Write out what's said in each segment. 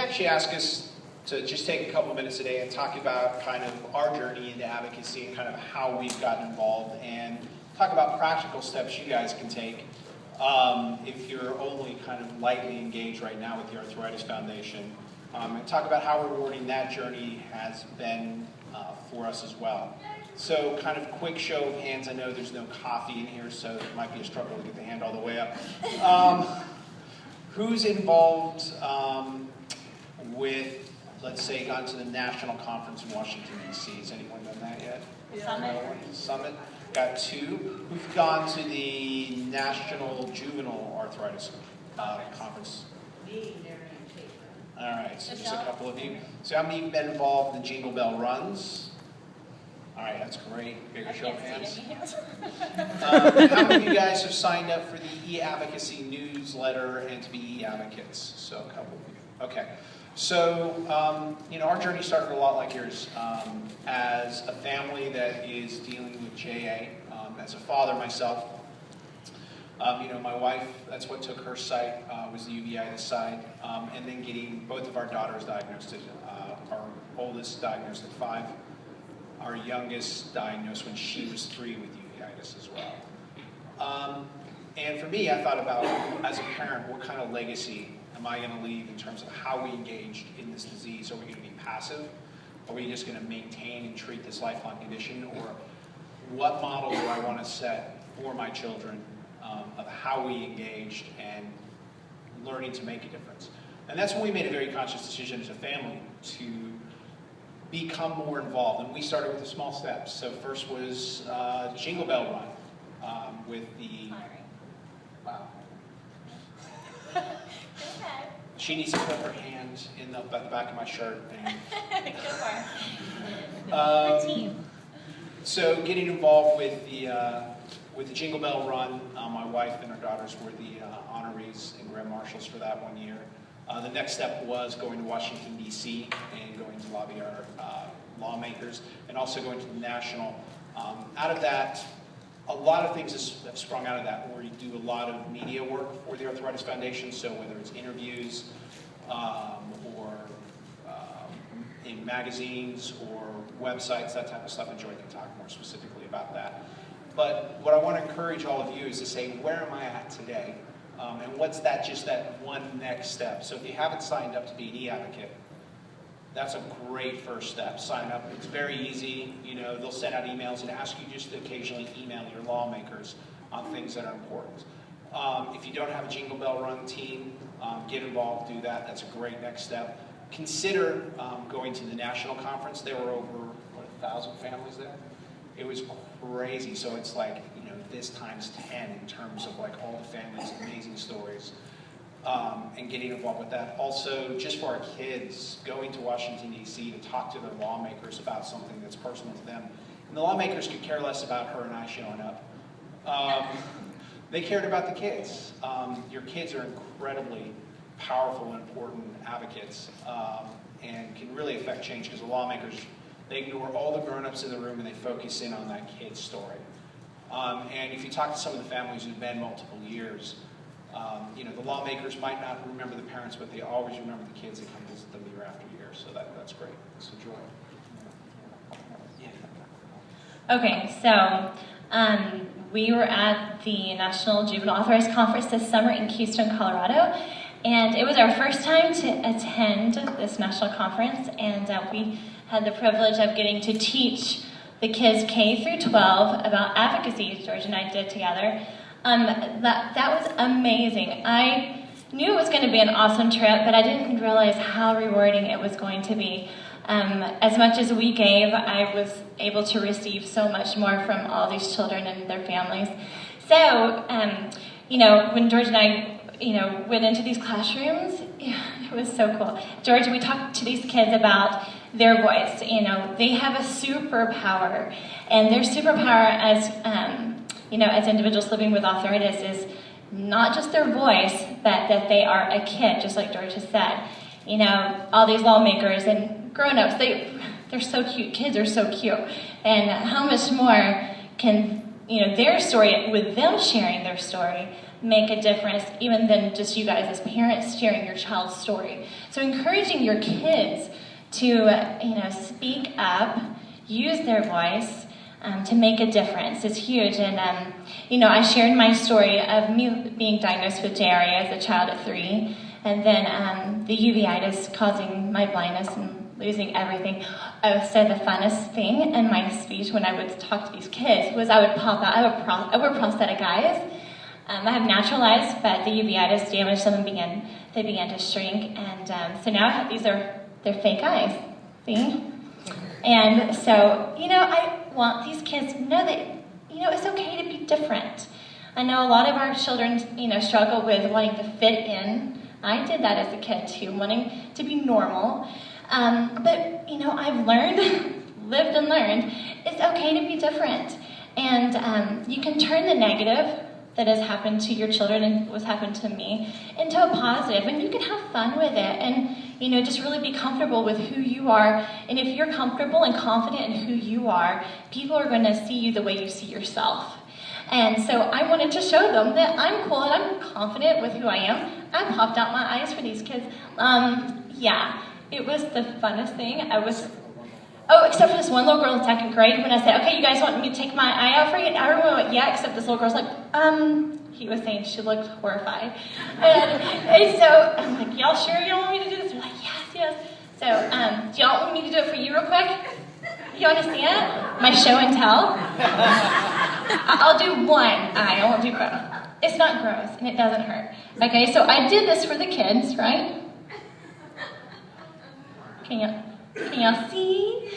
actually asked us to just take a couple minutes today and talk about kind of our journey into advocacy and kind of how we've gotten involved, and talk about practical steps you guys can take if you're only kind of lightly engaged right now with the Arthritis Foundation, and talk about how rewarding that journey has been for us as well. So kind of quick show of hands. I know there's no coffee in here, so it might be a struggle to get the hand all the way up. Who's involved with, let's say, gone to the national conference in Washington, D.C.? Has anyone done that yet? Yeah. Summit. Got two. Who've gone to the National Juvenile Arthritis Conference? Me, all right, so just a couple of you. So how many have been involved in the Jingle Bell runs? All right, that's great. Bigger show of hands. How many of you guys have signed up for the e-advocacy newsletter and to be e-advocates? So a couple of you. Okay. So, our journey started a lot like yours. As a family that is dealing with JA, as a father myself, my wife, that's what took her sight, was the uveitis side, and then getting both of our daughters diagnosed. Our oldest diagnosed at 5, our youngest diagnosed when she was 3 with uveitis as well. And for me, I thought about, as a parent, what kind of legacy am I going to leave in terms of how we engaged in this disease? Are we going to be passive? Are we just going to maintain and treat this lifelong condition? Or what model do I want to set for my children of how we engaged and learning to make a difference? And that's when we made a very conscious decision as a family to become more involved. And we started with the small steps. So first was Jingle Bell Run with the... Wow. She needs to put her hand in the back of my shirt. And, Go for it. So getting involved with the Jingle Bell Run, my wife and our daughters were the honorees and grand marshals for that one year. The next step was going to Washington, D.C. and going to lobby our lawmakers, and also going to the national. Out of that, a lot of things have sprung out of that, where you do a lot of media work for the Arthritis Foundation, so whether it's interviews or in magazines or websites, that type of stuff, and Joy can talk more specifically about that. But what I want to encourage all of you is to say, where am I at today? And what's just that one next step? So if you haven't signed up to be an e-advocate, that's a great first step. Sign up. It's very easy. They'll send out emails and ask you just to occasionally email your lawmakers on things that are important. If you don't have a Jingle Bell Run team, get involved, do that. That's a great next step. Consider going to the national conference. There were over, 1,000 families there? It was crazy. So it's like, this times 10 in terms of all the families, amazing stories. And getting involved with that. Also, just for our kids, going to Washington, D.C. to talk to their lawmakers about something that's personal to them. And the lawmakers could care less about her and I showing up. They cared about the kids. Your kids are incredibly powerful and important advocates and can really affect change, because the lawmakers, they ignore all the grown-ups in the room and they focus in on that kid's story. And if you talk to some of the families who've been multiple years, the lawmakers might not remember the parents, but they always remember the kids that come visit them year after year. So that's great. So Joy. Yeah. Okay, so we were at the National Juvenile Arthritis Conference this summer in Keystone, Colorado, and it was our first time to attend this national conference, and we had the privilege of getting to teach the kids K through 12 about advocacy. George and I did together. That was amazing. I knew it was going to be an awesome trip, but I didn't realize how rewarding it was going to be. As much as we gave, I was able to receive so much more from all these children and their families. So, when George and I, went into these classrooms, it was so cool. George, we talked to these kids about their voice. They have a superpower, and their superpower as as individuals living with arthritis is not just their voice, but that they are a kid, just like George has said. All these lawmakers and grown-ups, they're so cute. Kids are so cute. And how much more can their story, with them sharing their story, make a difference, even than just you guys as parents sharing your child's story. So encouraging your kids to, speak up, use their voice to make a difference is huge. And, I shared my story of me being diagnosed with JRA as a child at 3, and then the uveitis causing my blindness and losing everything. I would say the funnest thing in my speech when I would talk to these kids was I would pop out. I wear prosthetic eyes. I have natural eyes, but the uveitis damaged them and they began to shrink. And so now they're fake eyes. See? And so, I want these kids to know that, it's okay to be different. I know a lot of our children, struggle with wanting to fit in. I did that as a kid too, wanting to be normal. But, I've learned, lived and learned, it's okay to be different. And you can turn the negative that has happened to your children and what's happened to me into a positive, and you can have fun with it and, just really be comfortable with who you are. And if you're comfortable and confident in who you are, people are going to see you the way you see yourself. And so I wanted to show them that I'm cool and I'm confident with who I am. I popped out my eyes for these kids. It was the funnest thing. Except for this one little girl in 2nd grade, when I said, okay, you guys want me to take my eye out for you? And everyone went, yeah, except this little girl's like, he was saying she looked horrified. And so I'm like, y'all sure you don't want me to do this? They're like, yes. So, do y'all want me to do it for you real quick? You understand? My show and tell? I'll do one eye, I won't do both. It's not gross, and it doesn't hurt. Okay, so I did this for the kids, right? Can y'all see?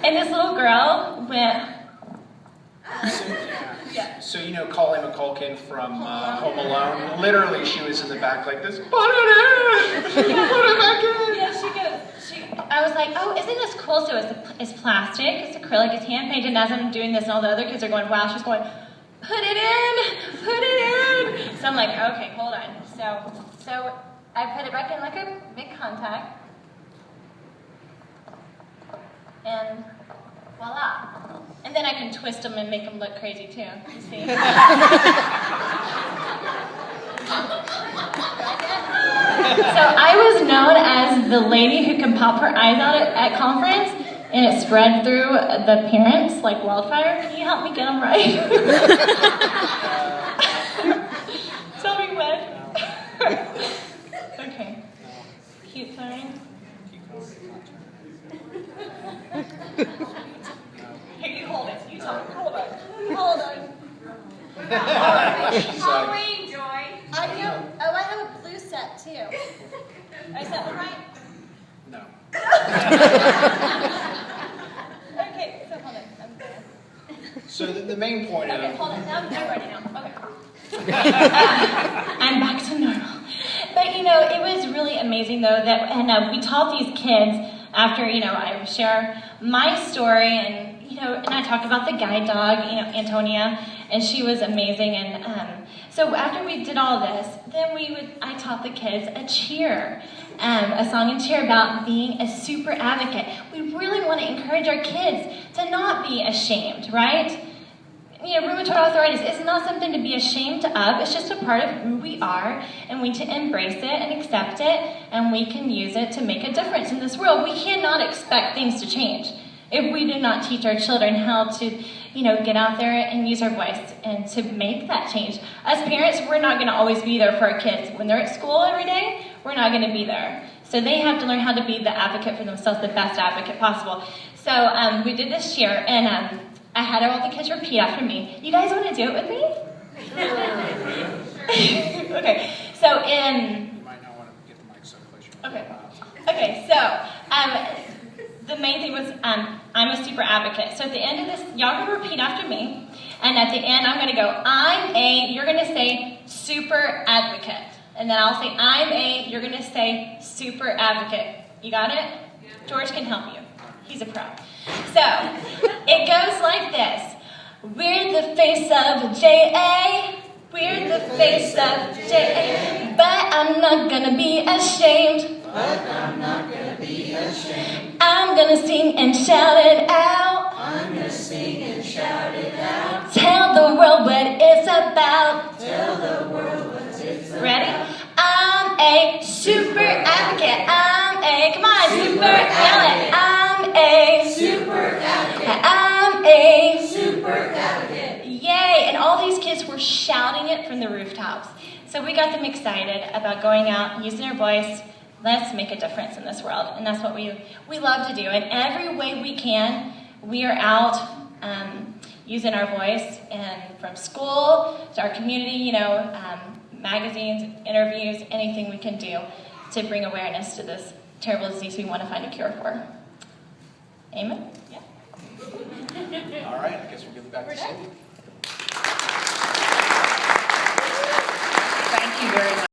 And this little girl went... So, Colleen McCulkin from Home Alone, literally she was in the back like this, put it in! Put it back in! Yeah, she goes, I was like, oh, isn't this cool? So it's plastic, it's acrylic, it's hand painted, and as I'm doing this and all the other kids are going, wow, she's going, put it in! So I'm like, okay, hold on. So I put it back in like a big contact. And voila. And then I can twist them and make them look crazy too, you see? So I was known as the lady who can pop her eyes out at conference, and it spread through the parents like wildfire. Can you help me get them right? Tell me when. Okay. Cute sign. Here, you hold it. You talk. Hold on. Halloween, Joy. I know. Oh, I have a blue set too. Is that right? No. Okay, so hold on. I'm there. So the main point Okay, of... hold on. Now I'm ready now. Okay. I'm back to normal. But it was really amazing though that, and we taught these kids after, I share my story and, and I talked about the guide dog, Antonia, and she was amazing. And so after we did all this, then I taught the kids a cheer, a song and cheer about being a super advocate. We really want to encourage our kids to not be ashamed, right? Rheumatoid arthritis is not something to be ashamed of. It's just a part of who we are, and we need to embrace it and accept it, and we can use it to make a difference in this world. We cannot expect things to change if we do not teach our children how to, get out there and use our voice and to make that change. As parents, we're not going to always be there for our kids. When they're at school every day, we're not going to be there. So they have to learn how to be the advocate for themselves, the best advocate possible. So we did this year, and I had all the kids repeat after me. You guys want to do it with me? Okay, so You might not want to get the mic so close. Okay, so the main thing was I'm a super advocate. So at the end of this, y'all can repeat after me. And at the end, I'm going to go, you're going to say super advocate. And then I'll say, you're going to say super advocate. You got it? Yeah. George can help you. He's a pro. So, it goes like this. We're the face of JA. We're the face of JA. But I'm not gonna be ashamed. I'm gonna sing and shout it out. I'm gonna sing and shout it out. Tell the world what it's about. Tell the world what it's about. Ready? I'm a super advocate. Come on, super advocate. I'm a Super advocate. I'm a Super advocate. Yay! And all these kids were shouting it from the rooftops. So we got them excited about going out, using our voice. Let's make a difference in this world. And that's what we love to do. In every way we can, we are out using our voice, and from school to our community, magazines, interviews, anything we can do to bring awareness to this terrible disease we want to find a cure for. Amen? Yeah. All right, I guess we'll give it back We're to done. Cindy. Thank you very much.